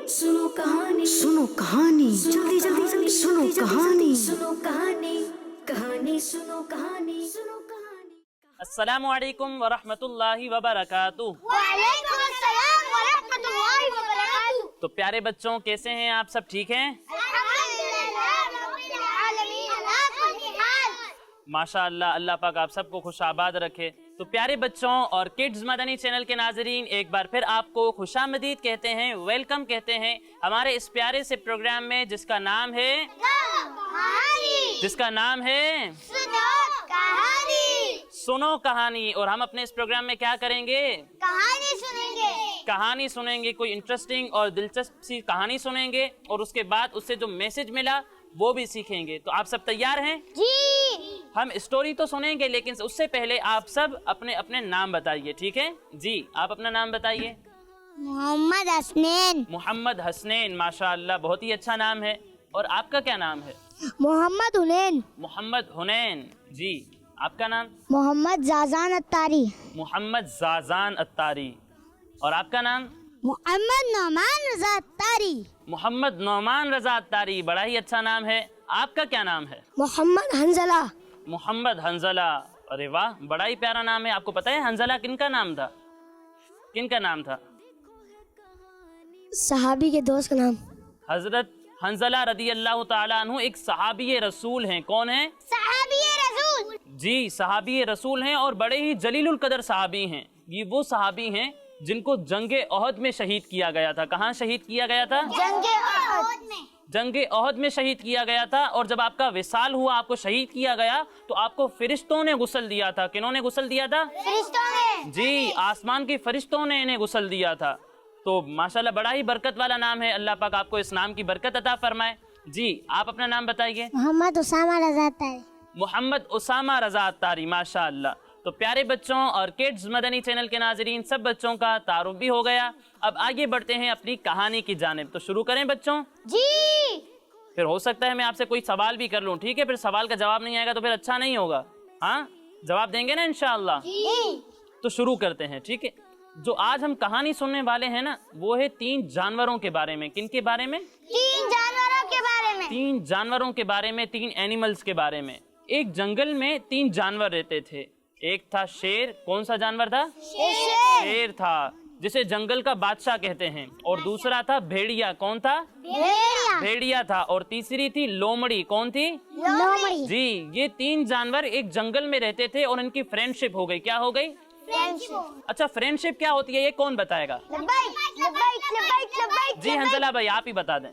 सुनो कहानी, सुनो कहानी, जल्दी जल्दी जल्दी सुनो कहानी। सुनो कहानी, कहानी सुनो कहानी, सुनो कहानी। अस्सलामु अलैकुम वरहमतुल्लाहि वबरकातुह। वालेकुम अस्सलाम वरहमतुल्लाहि वबरकातुह। तो प्यारे बच्चों, कैसे हैं आप सब? ठीक हैं? अल्हम्दुलिल्लाह रब्बिल आलमीन, अला कुल्ली हाल। माशाअल्लाह, अल्लाह पाक आप सबको खुश आबाद रखे। तो प्यारे बच्चों और किड्स मदनी चैनल के नाजरीन, एक बार फिर आपको खुशामदीद कहते हैं, वेलकम कहते हैं हमारे इस प्यारे से प्रोग्राम में जिसका नाम है कहानी, जिसका नाम है सुनो कहानी। सुनो कहानी। और हम अपने इस प्रोग्राम में क्या करेंगे? कहानी सुनेंगे। कहानी सुनेंगे, कोई इंटरेस्टिंग और दिलचस्प सी कहानी सुनेंगे और उसके बाद उससे जो मैसेज मिला वो भी सीखेंगे। तो आप सब तैयार हैं? जी। हम स्टोरी तो सुनेंगे, लेकिन उससे पहले आप सब अपने अपने नाम बताइए, ठीक है जी? आप अपना नाम बताइए। मोहम्मद हसनैन। मोहम्मद हसनैन, माशाअल्लाह, बहुत ही अच्छा नाम है। और आपका क्या नाम है? मोहम्मद हुनैन। मोहम्मद हुनैन जी। आपका नाम? मोहम्मद जाजान अत्तारी। मोहम्मद जाजान अत्तारी। और आपका नाम? मोहम्मद नौमान रजा अत्तारी। मोहम्मद नौमान रजा अत्तारी, बड़ा ही अच्छा नाम है। आपका क्या नाम है? मोहम्मद हंजला। मोहम्मद हंजला। अरे वाह, बड़ा ही प्यारा नाम है। आपको पता है हंजला किनका नाम था? किनका नाम था? सहाबी के दोस्त का नाम। हजरत हंजला रदी अल्लाह ताला अन्हु एक सहाबी रसूल हैं। कौन है? सहाबी रसूल। जी, सहाबी रसूल हैं और बड़े ही जलीलुल कदर सहाबी हैं। ये वो सहाबी हैं जिनको जंगे ओहद में शहीद किया गया था। कहाँ शहीद किया गया था? जंगे ओहद में। जंगे ओहद में शहीद किया गया था। और जब आपका विसाल हुआ, आपको शहीद किया गया, तो आपको फरिश्तों ने गुस्ल दिया था। किन्होंने गुस्ल दिया था? फरिश्तों ने। जी, आसमान के फरिश्तों ने इन्हें गुस्ल दिया था। तो माशाल्लाह बड़ा ही बरकत वाला नाम है। अल्लाह पाक आपको इस नाम की बरकत अता फरमाए। जी, आप अपना नाम बताइए। मोहम्मद उसामा रजा अत्तारी। मोहम्मद उसामा रजा अत्तारी, माशाअल्लाह। तो प्यारे बच्चों और किड्स मदनी चैनल के नाजरीन, सब बच्चों का तारुफ भी हो गया। अब आगे बढ़ते हैं अपनी कहानी की जानिब। तो शुरू करें बच्चों? जी। फिर हो सकता है मैं आपसे कोई सवाल भी कर लूं, ठीक है? फिर सवाल का जवाब नहीं आएगा तो फिर अच्छा नहीं होगा। हाँ, जवाब देंगे ना इंशाअल्लाह? तो शुरू करते हैं, ठीक है? जो आज हम कहानी सुनने वाले हैं ना, वो है 3 जानवरों के बारे में। किन के बारे में? 3 जानवरों के बारे में। 3 जानवरों के बारे में, 3 एनिमल्स के बारे में। एक जंगल में 3 जानवर रहते थे। एक था शेर। कौन सा जानवर था? शेर था, जिसे जंगल का बादशाह कहते हैं। और दूसरा था भेड़िया। कौन था? भेड़िया था। और तीसरी थी लोमड़ी। कौन थी? लोमड़ी। जी, ये 3 जानवर एक जंगल में रहते थे और इनकी फ्रेंडशिप हो गई। क्या हो गई? अच्छा, फ्रेंडशिप क्या होती है ये कौन बताएगा? जी हंसला भाई, आप ही बता दें।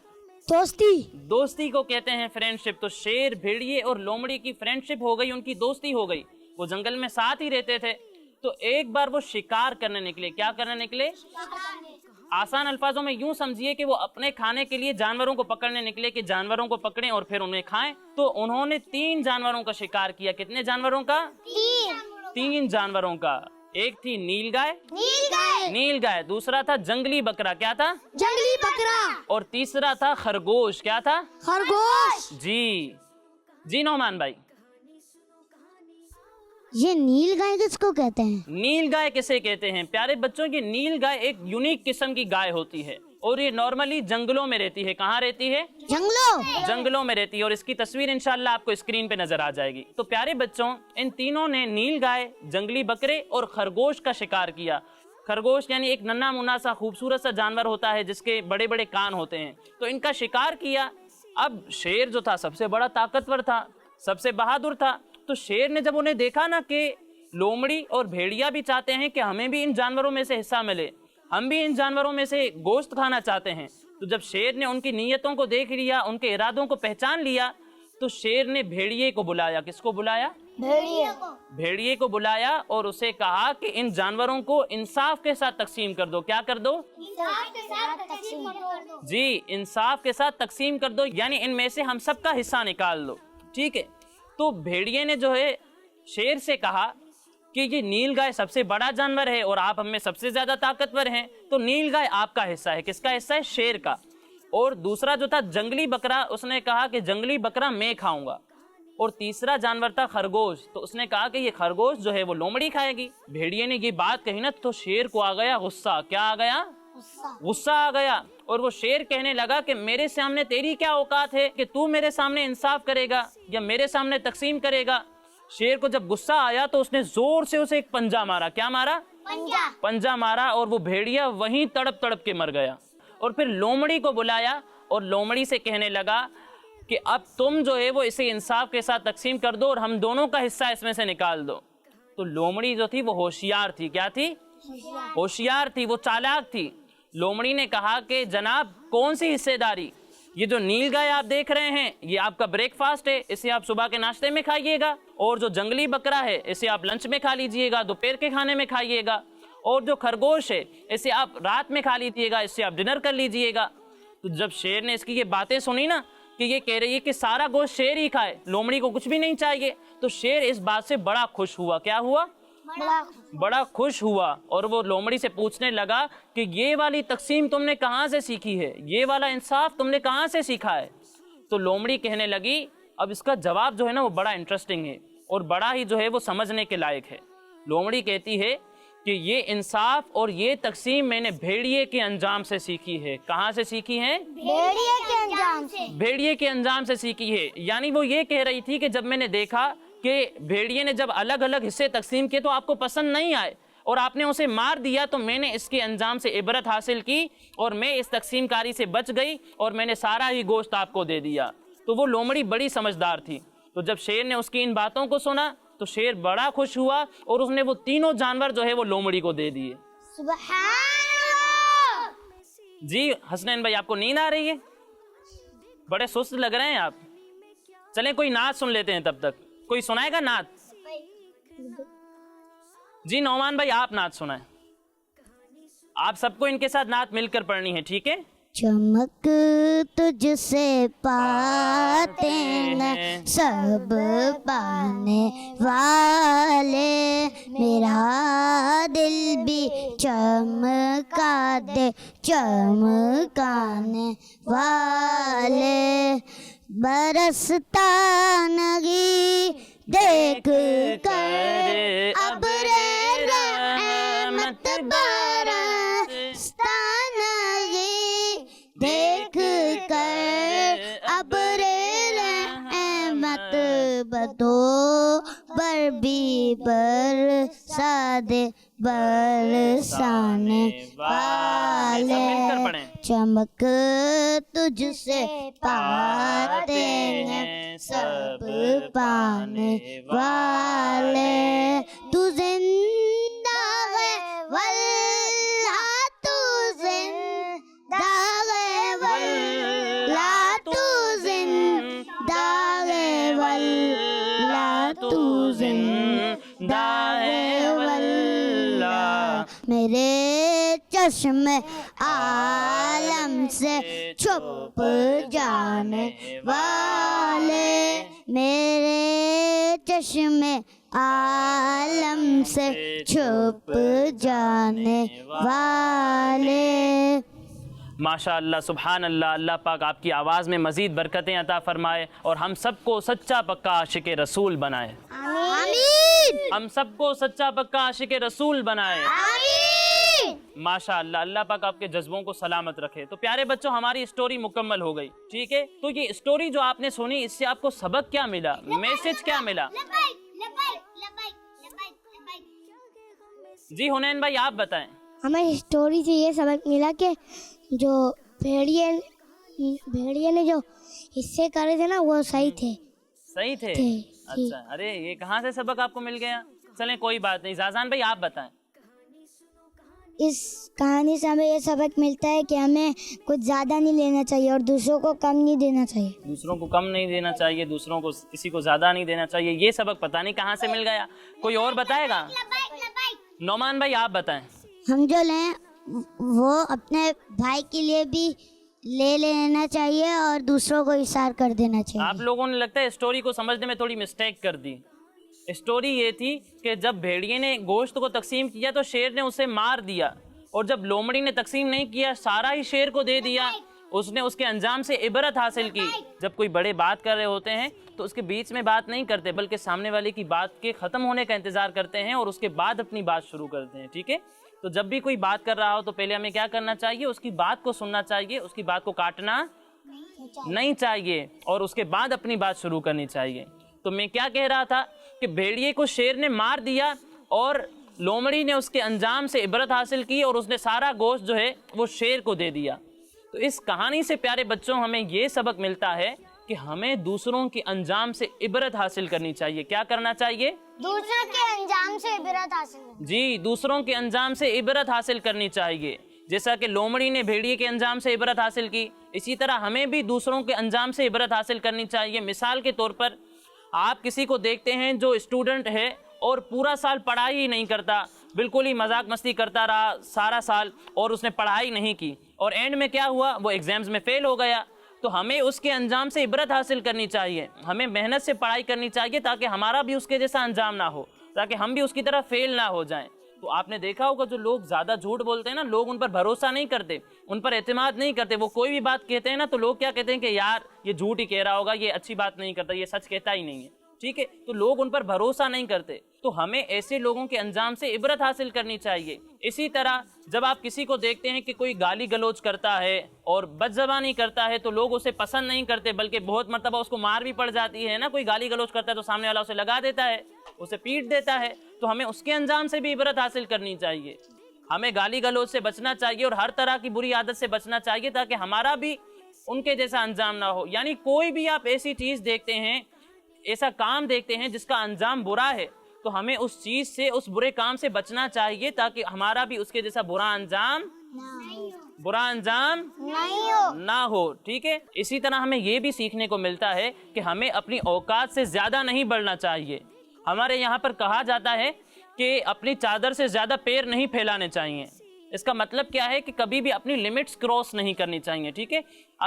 दोस्ती। दोस्ती को कहते हैं फ्रेंडशिप। तो शेर, भेड़िए और लोमड़ी की फ्रेंडशिप हो गई, उनकी दोस्ती हो गई। वो जंगल में साथ ही रहते थे। तो एक बार वो शिकार करने निकले। क्या करने निकले? आसान अल्फाजों में यूं समझिए कि वो अपने खाने के लिए जानवरों को पकड़ने निकले, कि जानवरों को पकड़ें और फिर उन्हें खाएं। तो उन्होंने 3 जानवरों का शिकार किया। कितने जानवरों का? 3 जानवरों का। एक थी नीलगाय। नीलगाय। दूसरा था जंगली बकरा। क्या था? जंगली बकरा। और तीसरा था खरगोश। क्या था? खरगोश। जी नौमान भाई, ये नील गाय किसको कहते हैं? नील गाय किसे कहते हैं? प्यारे बच्चों की नील गाय एक यूनिक किस्म की गाय होती है और ये नॉर्मली जंगलों में रहती है। कहाँ रहती है? जंगलों में रहती है। और इसकी तस्वीर इंशाल्लाह आपको स्क्रीन पे नजर आ जाएगी। तो प्यारे बच्चों, इन तीनों ने नील गाय, जंगली बकरे और खरगोश का शिकार किया। खरगोश यानी एक नन्हा मुन्ना सा खूबसूरत सा जानवर होता है जिसके बड़े बड़े कान होते हैं। तो इनका शिकार किया। अब शेर जो था सबसे बड़ा ताकतवर था, सबसे बहादुर था। तो शेर ने जब उन्हें देखा ना कि लोमड़ी और भेड़िया भी चाहते हैं कि हमें भी इन जानवरों में से हिस्सा मिले, हम भी इन जानवरों में से गोश्त खाना चाहते हैं, तो जब शेर ने उनकी नीयतों को देख लिया, उनके इरादों को पहचान लिया, तो शेर ने भेड़िए को बुलाया। किसको बुलाया? भेड़िए को बुलाया और उसे कहा कि इन जानवरों को इंसाफ के साथ तकसीम कर दो। क्या कर दो? जी, इंसाफ के साथ तकसीम कर दो, यानी इनमें से हम सबका हिस्सा निकाल दो, ठीक है? तो भेड़िए ने जो है शेर से कहा कि ये नील गाय सबसे बड़ा जानवर है और आप हमें सबसे ज्यादा ताकतवर हैं, तो नील गाय आपका हिस्सा है। किसका हिस्सा है? शेर का। और दूसरा जो था जंगली बकरा, उसने कहा कि जंगली बकरा मैं खाऊंगा। और तीसरा जानवर था खरगोश, तो उसने कहा कि ये खरगोश जो है वो लोमड़ी खाएगी। भेड़िए ने ये बात कही ना, तो शेर को आ गया गुस्सा। क्या आ गया? गुस्सा आ गया और वो शेर कहने लगा कि मेरे सामने तेरी क्या औकात है कि तू मेरे सामने इंसाफ करेगा या मेरे सामने तकसीम करेगा। शेर को जब गुस्सा आया तो उसने जोर से उसे एक पंजा मारा। क्या मारा? पंजा मारा और वो भेड़िया वहीं तड़प तड़प के मर गया। और फिर लोमड़ी को बुलाया और लोमड़ी से कहने लगा कि अब तुम जो है वो इसे इंसाफ के साथ तकसीम कर दो और हम दोनों का हिस्सा इसमें से निकाल दो। तो लोमड़ी जो थी वो होशियार थी। क्या थी? होशियार थी, वो चालाक थी। लोमड़ी ने कहा कि जनाब कौन सी हिस्सेदारी? ये जो नील गाय आप देख रहे हैं ये आपका ब्रेकफास्ट है, इसे आप सुबह के नाश्ते में खाइएगा। और जो जंगली बकरा है इसे आप लंच में खा लीजिएगा, दोपहर के खाने में खाइएगा। और जो खरगोश है इसे आप रात में खा लीजिएगा, इससे आप डिनर कर लीजिएगा। तो जब शेर ने इसकी ये बातें सुनी ना कि ये कह रही है कि सारा गोश्त शेर ही खाए, लोमड़ी को कुछ भी नहीं चाहिए, तो शेर इस बात से बड़ा खुश हुआ। क्या हुआ? बड़ा खुश हुआ। और वो लोमड़ी से पूछने लगा कि ये वाली तकसीम तुमने कहाँ से सीखी है, ये वाला इंसाफ तुमने कहाँ से सीखा है? तो लोमड़ी कहने लगी, अब इसका जवाब जो है ना वो बड़ा इंटरेस्टिंग है और बड़ा ही जो है वो समझने के लायक है। लोमड़ी कहती है कि ये इंसाफ और ये तकसीम मैंने भेड़िए के अंजाम से सीखी है। कहाँ से सीखी है? भेड़िए के अंजाम से। भेड़िए के अंजाम से सीखी है। यानी वो ये कह रही थी कि जब मैंने देखा कि भेड़िए ने जब अलग अलग हिस्से तकसीम किए तो आपको पसंद नहीं आए और आपने उसे मार दिया, तो मैंने इसके अंजाम से इबरत हासिल की और मैं इस तकसीमकारी से बच गई और मैंने सारा ही गोश्त आपको दे दिया। तो वो लोमड़ी बड़ी समझदार थी। तो जब शेर ने उसकी इन बातों को सुना तो शेर बड़ा खुश हुआ और उसने वो तीनों जानवर जो है वो लोमड़ी को दे दिए। जी हसनैन भाई, आपको नींद आ रही है? बड़े सुस्त लग रहे हैं आप। चलें कोई नात सुन लेते हैं, तब तक कोई सुनाएगा नात? जी नौमान भाई आप नात सुनाएं। आप सबको इनके साथ नात मिलकर पढ़नी है, ठीक है? चमक तुझसे पाते हैं सब पाने वाले, मेरा दिल भी चमका दे चमकाने वाले, बरसता नगी देख कर अब रे रहमत बरसता नगी देख कर अब रे रहमत, बदो पर भी बरसा दे बरसाने वाले, चमक तुझसे पाते हैं सब पाने वाले, तू जिंदा है वल्लाह तू जिंदा है वल्लाह तू जिंदा है वल्लाह तू जिंदा है वल्लाह, मेरे चश्मे आलम से छुप जाने वाले, मेरे चश्मे आलम से छुप जाने वाले। माशाअल्लाह, सुभान अल्लाह। अल्लाह पाक आपकी आवाज़ में मज़ीद बरकतें अता फरमाए और हम सबको सच्चा पक्का आशिक रसूल बनाए। आमीन। हम सबको सच्चा पक्का आशिक रसूल बनाए। माशाअल्लाह। अल्लाह पाक आपके जज्बों को सलामत रखे। तो प्यारे बच्चों, हमारी स्टोरी मुकम्मल हो गई, ठीक है? तो ये स्टोरी जो आपने सुनी, इससे आपको सबक क्या मिला, मैसेज क्या मिला? जी हुनैन भाई आप बताएं। हमें स्टोरी से ये सबक मिला कि जो भेड़िए ने जो हिस्से करे थे ना वो सही थे। सही थे? अच्छा, अरे ये कहाँ से सबक आपको मिल गया? चलें कोई बात नहीं। जाजान भाई आप बताएं। इस कहानी से हमें ये सबक मिलता है कि हमें कुछ ज़्यादा नहीं लेना चाहिए और दूसरों को कम नहीं देना चाहिए। दूसरों को कम नहीं देना चाहिए, दूसरों को किसी को ज़्यादा नहीं देना चाहिए। ये सबक पता नहीं कहाँ से मिल गया। कोई और बताएगा? नौमान भाई आप बताएं। हम जो लें वो अपने भाई के लिए भी ले लेना चाहिए और दूसरों को इशार कर देना चाहिए। आप लोगों ने लगता है स्टोरी को समझने में थोड़ी मिस्टेक कर दी। स्टोरी ये थी कि जब भेड़िए ने गोश्त को तकसीम किया तो शेर ने उसे मार दिया, और जब लोमड़ी ने तकसीम नहीं किया, सारा ही शेर को दे दिया। उसने उसके अंजाम से इबरत हासिल की। जब कोई बड़े बात कर रहे होते हैं तो उसके बीच में बात नहीं करते, बल्कि सामने वाले की बात के ख़त्म होने का इंतज़ार करते हैं और उसके बाद अपनी बात शुरू करते हैं, ठीक है? تو جب بھی کوئی بات کر رہا ہو تو پہلے ہمیں کیا کرنا چاہیے؟ اس کی بات کو سننا چاہیے، اس کی بات کو کاٹنا نہیں چاہیے اور اس کے بعد اپنی بات شروع کرنی چاہیے۔ تو میں کیا کہہ رہا تھا کہ بھیڑیے کو شیر نے مار دیا اور لومڑی نے اس کے انجام سے عبرت حاصل کی اور اس نے سارا گوشت جو ہے وہ شیر کو دے دیا۔ تو اس کہانی سے پیارے بچوں ہمیں یہ سبق ملتا ہے کہ ہمیں دوسروں کے انجام سے عبرت حاصل کرنی چاہیے۔ کیا کرنا چاہیے؟ دوسروں کے انجام سے عبرت حاصل کرنا۔ جی، دوسروں کے انجام سے عبرت حاصل کرنی چاہیے۔ جیسا کہ لومڑی نے بھیڑیے کے انجام سے عبرت حاصل کی، اسی طرح ہمیں بھی دوسروں کے انجام سے عبرت حاصل کرنی چاہیے۔ مثال کے طور پر آپ کسی کو دیکھتے ہیں جو اسٹوڈنٹ ہے اور پورا سال پڑھائی ہی نہیں کرتا، بالکل ہی مذاق مستی کرتا رہا سارا سال اور اس نے پڑھائی نہیں کی، اور اینڈ میں کیا ہوا؟ وہ ایگزامز میں فیل ہو گیا۔ تو ہمیں اس کے انجام سے عبرت حاصل کرنی چاہیے، ہمیں محنت سے پڑھائی کرنی چاہیے تاکہ ہمارا بھی اس کے جیسا انجام نہ ہو، تاکہ ہم بھی اس کی طرح فیل نہ ہو جائیں۔ تو آپ نے دیکھا ہوگا جو لوگ زیادہ جھوٹ بولتے ہیں نا، لوگ ان پر بھروسہ نہیں کرتے، ان پر اعتماد نہیں کرتے۔ وہ کوئی بھی بات کہتے ہیں نا تو لوگ کیا کہتے ہیں کہ یار یہ جھوٹ ہی کہہ رہا ہوگا، یہ اچھی بات نہیں کرتا، یہ سچ کہتا ہی نہیں ہے، ٹھیک ہے؟ تو لوگ ان پر بھروسہ نہیں کرتے۔ تو ہمیں ایسے لوگوں کے انجام سے عبرت حاصل کرنی چاہیے۔ اسی طرح جب آپ کسی کو دیکھتے ہیں کہ کوئی گالی گلوچ کرتا ہے اور بد زبانی کرتا ہے تو لوگ اسے پسند نہیں کرتے، بلکہ بہت مرتبہ اس کو مار بھی پڑ جاتی ہے نا۔ کوئی گالی گلوچ کرتا ہے تو سامنے والا اسے لگا دیتا ہے، اسے پیٹ دیتا ہے۔ تو ہمیں اس کے انجام سے بھی عبرت حاصل کرنی چاہیے، ہمیں گالی گلوچ سے بچنا چاہیے اور ہر طرح کی بری عادت سے بچنا چاہیے تاکہ ہمارا بھی ان کے جیسا انجام نہ ہو۔ یعنی کوئی بھی آپ ایسی چیز دیکھتے ہیں، ایسا کام دیکھتے ہیں جس کا انجام برا ہے، تو ہمیں اس چیز سے، اس برے کام سے بچنا چاہیے تاکہ ہمارا بھی اس کے جیسا برا انجام نہ ہو، ٹھیک ہے؟ اسی طرح ہمیں یہ بھی سیکھنے کو ملتا ہے کہ ہمیں اپنی اوقات سے زیادہ نہیں بڑھنا چاہیے۔ ہمارے یہاں پر کہا جاتا ہے کہ اپنی چادر سے زیادہ پیر نہیں پھیلانے چاہیے۔ اس کا مطلب کیا ہے کہ کبھی بھی اپنی لمٹس کراس نہیں کرنی چاہیے، ٹھیک ہے؟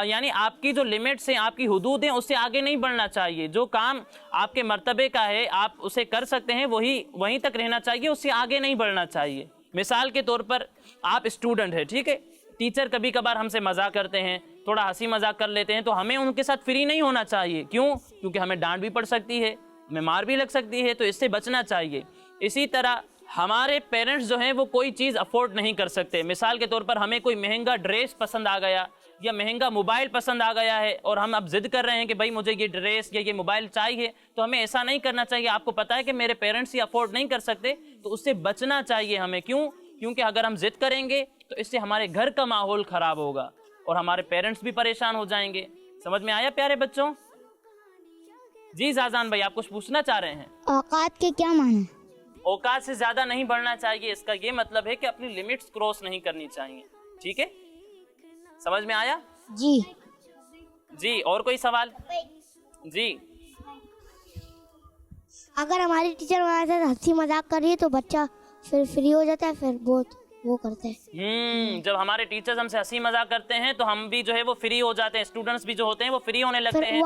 یعنی آپ کی جو لمٹس ہیں، آپ کی حدود ہیں، اس سے آگے نہیں بڑھنا چاہیے۔ جو کام آپ کے مرتبے کا ہے، آپ اسے کر سکتے ہیں، وہیں تک رہنا چاہیے، اس سے آگے نہیں بڑھنا چاہیے۔ مثال کے طور پر آپ اسٹوڈنٹ ہیں، ٹھیک ہے؟ ٹیچر کبھی کبھار ہم سے مذاق کرتے ہیں، تھوڑا ہنسی مذاق کر لیتے ہیں، تو ہمیں ان کے ساتھ فری نہیں ہونا چاہیے۔ کیوں؟ کیونکہ ہمیں ڈانٹ بھی پڑ سکتی ہے، ہمیں مار بھی لگ سکتی ہے، تو اس سے بچنا چاہیے۔ اسی طرح ہمارے پیرنٹس جو ہیں وہ کوئی چیز افورڈ نہیں کر سکتے۔ مثال کے طور پر ہمیں کوئی مہنگا ڈریس پسند آ گیا یا مہنگا موبائل پسند آ گیا ہے اور ہم اب ضد کر رہے ہیں کہ بھائی مجھے یہ ڈریس یا یہ موبائل چاہیے، تو ہمیں ایسا نہیں کرنا چاہیے۔ آپ کو پتہ ہے کہ میرے پیرنٹس یہ افورڈ نہیں کر سکتے، تو اس سے بچنا چاہیے ہمیں۔ کیوں؟ کیونکہ اگر ہم ضد کریں گے تو اس سے ہمارے گھر کا ماحول خراب ہوگا اور ہمارے پیرنٹس بھی پریشان ہو جائیں گے۔ سمجھ میں آیا پیارے بچوں؟ جی زازان بھائی، آپ کچھ پوچھنا چاہ رہے ہیں؟ اوقات کے کیا معنی؟ اوقات سے زیادہ نہیں بڑھنا چاہیے، اس کا یہ مطلب ہے کہ اپنی لمٹس کراس نہیں کرنی چاہیے، ٹھیک ہے؟ سمجھ میں آیا؟ جی جی، اور کوئی سوال؟ جی، اگر ہماری ٹیچر ہمارے ساتھ ہنسی مذاق کر رہی ہے تو بچہ پھر فری ہو جاتا ہے، پھر بہت وہ کرتے ہیں۔ جب ہمارے ٹیچرز ہم سے ہنسی مذاق کرتے ہیں تو ہم بھی جو ہے وہ فری ہو جاتے ہیں، اسٹوڈنٹس بھی جو ہوتے ہیں وہ فری ہونے لگتے ہیں،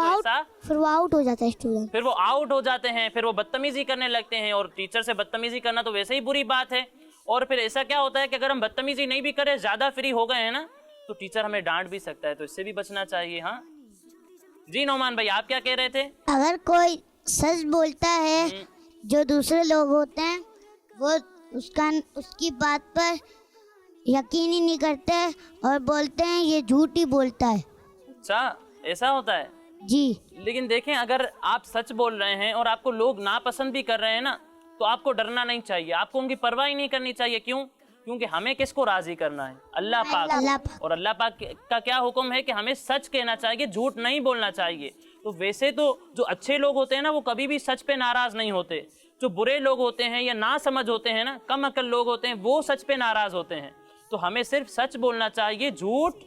پھر وہ آؤٹ ہو جاتا ہے اسٹوڈنٹ، پھر وہ آؤٹ ہو جاتے ہیں، پھر وہ بدتمیزی کرنے لگتے ہیں، اور ٹیچر سے بدتمیزی کرنا تو ویسے ہی بری بات ہے۔ اور پھر ایسا کیا ہوتا ہے کہ اگر ہم بدتمیزی نہیں بھی کریں، زیادہ فری ہو گئے ہیں نا، تو ٹیچر ہمیں ڈانٹ بھی سکتا ہے، تو اس سے بھی بچنا چاہیے۔ ہاں جی نعمان بھائی، آپ کیا کہہ رہے تھے؟ اگر کوئی سچ بولتا ہے، جو دوسرے لوگ ہوتے ہیں وہ اس کی بات پر یقین ہی نہیں کرتے اور بولتے ہیں یہ جھوٹ ہی بولتا ہے۔ اچھا، ایسا ہوتا ہے؟ جی، لیکن دیکھیں، اگر آپ سچ بول رہے ہیں اور آپ کو لوگ ناپسند بھی کر رہے ہیں نا، تو آپ کو ڈرنا نہیں چاہیے، آپ کو ان کی پرواہ نہیں کرنی چاہیے۔ کیوں؟ کیونکہ ہمیں کس کو راضی کرنا ہے؟ اللہ پاک۔ اور اللہ پاک کا کیا حکم ہے کہ ہمیں سچ کہنا چاہیے، جھوٹ نہیں بولنا چاہیے۔ تو ویسے تو جو اچھے لوگ ہوتے ہیں نا، وہ کبھی بھی سچ پہ ناراض نہیں ہوتے۔ جو برے لوگ ہوتے ہیں یا نا سمجھ ہوتے ہیں نا، کم عقل لوگ ہوتے ہیں، وہ سچ پہ ناراض ہوتے ہیں۔ تو ہمیں صرف سچ بولنا چاہیے، جھوٹ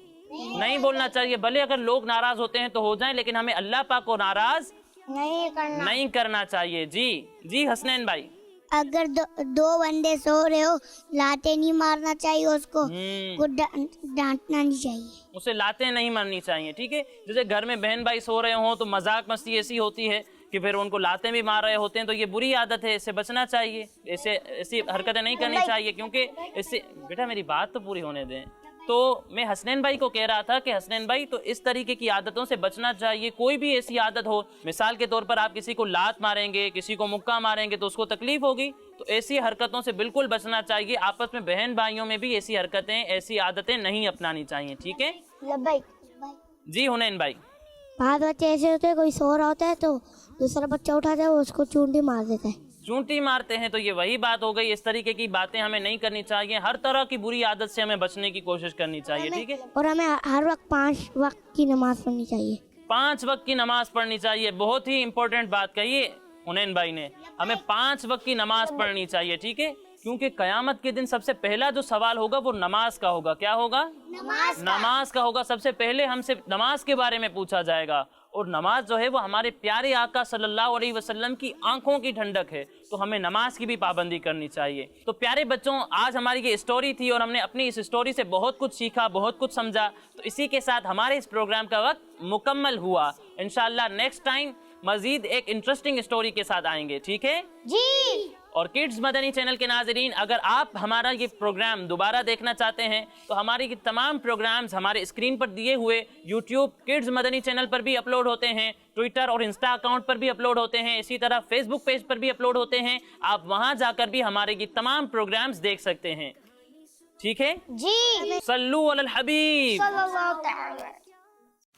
نہیں بولنا چاہیے۔ بھلے اگر لوگ ناراض ہوتے ہیں تو ہو جائیں، لیکن ہمیں اللہ پاک کو ناراض نہیں کرنا چاہیے۔ جی حسنین بھائی، اگر دو بندے سو رہے ہو، لاتے نہیں مارنا چاہیے اس کو ڈانٹنا نہیں چاہیے، اسے لاتے نہیں مارنی چاہیے، ٹھیک ہے؟ جیسے گھر میں بہن بھائی سو رہے ہوں تو مذاق مستی ایسی ہوتی ہے کہ پھر ان کو لاتے بھی مار رہے ہوتے ہیں، تو یہ بری عادت ہے، اس سے بچنا چاہیے، ایسی حرکتیں نہیں کرنی چاہیے، کیونکہ اس سے، بیٹا میری بات تو پوری ہونے دیں۔ تو میں حسنین بھائی کو کہہ رہا تھا کہ حسنین بھائی تو اس طریقے کی عادتوں سے بچنا چاہیے۔ کوئی بھی ایسی عادت ہو، مثال کے طور پر آپ کسی کو لات ماریں گے، کسی کو مکہ ماریں گے تو اس کو تکلیف ہوگی، تو ایسی حرکتوں سے بالکل بچنا چاہیے. آپس میں بہن بھائیوں میں بھی ایسی حرکتیں ایسی عادتیں نہیں اپنانی چاہیے. ٹھیک ہے جی حنین بھائی. بعض بچے ایسے ہوتے ہیں کوئی سو رہا ہوتا ہے تو دوسرا بچہ اٹھاتا ہے وہ اس کو چونٹی مار دیتا ہے. چونٹی مارتے ہیں تو یہ وہی بات ہو گئی. اس طریقے کی باتیں ہمیں نہیں کرنی چاہیے. ہر طرح کی بری عادت سے ہمیں بچنے کی کوشش کرنی چاہیے. ٹھیک ہے اور ہمیں ہر وقت 5 وقت کی نماز پڑھنی چاہیے. 5 وقت کی نماز پڑھنی چاہیے. بہت ہی امپورٹنٹ بات کہی حنین بھائی نے. ہمیں 5 وقت کی نماز پڑھنی چاہیے. ٹھیک ہے کیونکہ قیامت کے دن سب سے پہلا جو سوال ہوگا وہ نماز کا ہوگا. کیا ہوگا؟ نماز کا ہوگا. سب سے پہلے ہم سے نماز کے بارے میں پوچھا جائے گا. اور نماز جو ہے وہ ہمارے پیارے آقا صلی اللہ علیہ وسلم کی آنکھوں کی ٹھنڈک ہے. تو ہمیں نماز کی بھی پابندی کرنی چاہیے. تو پیارے بچوں آج ہماری یہ اسٹوری تھی اور ہم نے اپنی اس اسٹوری سے بہت کچھ سیکھا بہت کچھ سمجھا. تو اسی کے ساتھ ہمارے اس پروگرام کا وقت مکمل ہوا. انشاءاللہ نیکسٹ ٹائم مزید ایک انٹرسٹنگ اسٹوری کے ساتھ آئیں گے. ٹھیک ہے جی. اور کڈز مدنی چینل کے ناظرین اگر آپ ہمارا یہ پروگرام دوبارہ دیکھنا چاہتے ہیں تو ہماری یہ تمام پروگرامز ہمارے اسکرین پر دیے ہوئے یوٹیوب کڈز مدنی چینل پر بھی اپلوڈ ہوتے ہیں. ٹویٹر اور انسٹا اکاؤنٹ پر بھی اپلوڈ ہوتے ہیں. اسی طرح فیس بک پیج پر بھی اپلوڈ ہوتے ہیں. آپ وہاں جا کر بھی ہمارے یہ تمام پروگرامز دیکھ سکتے ہیں. ٹھیک ہے جی. صلو علی الحبیب.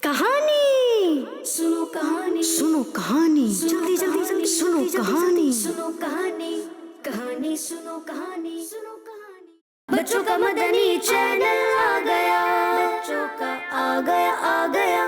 کہانی سنو کہانی سنو کہانی جلدی جلدی جلدی سنو کہانی سنو کہانی کہانی سنو کہانی سنو کہانی. بچوں کا مدنی چینل آ گیا. بچوں کا آ گیا